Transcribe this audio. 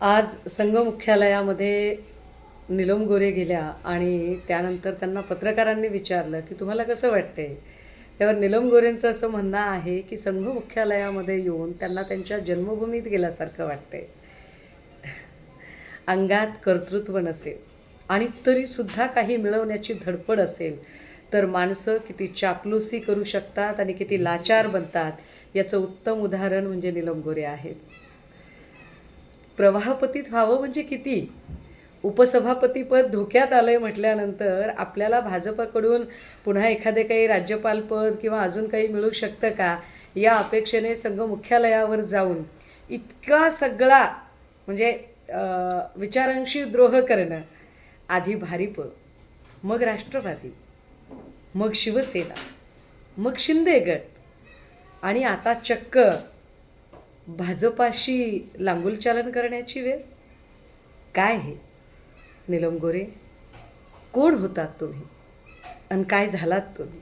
आज संघ मुख्यालयामध्ये नीलम गोरे गेल्या आणि त्यानंतर त्यांना पत्रकारांनी विचारलं की तुम्हाला कसं वाटतंय. तेव्हा नीलम गोरेंचं असं म्हणणं आहे की संघ मुख्यालयामध्ये येऊन त्यांना त्यांच्या जन्मभूमीत गेल्यासारखं वाटतंय. अंगात कर्तृत्व नसेल आणि तरीसुद्धा काही मिळवण्याची धडपड असेल तर माणसं किती चापलुसी करू शकतात आणि किती लाचार बनतात याचं उत्तम उदाहरण म्हणजे नीलम गोरे आहेत. प्रवाहपतीत व्हावं म्हणजे किती. उपसभापतीपद धोक्यात आलं आहे म्हटल्यानंतर आपल्याला भाजपकडून पुन्हा एखादे काही राज्यपालपद किंवा अजून काही मिळू शकतं का या अपेक्षेने संघ मुख्यालयावर जाऊन इतका सगळा म्हणजे विचारांशी द्रोह करणं. आधी भारिप, मग राष्ट्रवादी, मग शिवसेना, मग शिंदे गट आणि आता चक्क भाजपाशी लांगुलचालन करण्याची वेळ. काय हे नीलम गोरे, कोण होतात तुम्ही आणि काय झालात तुम्ही.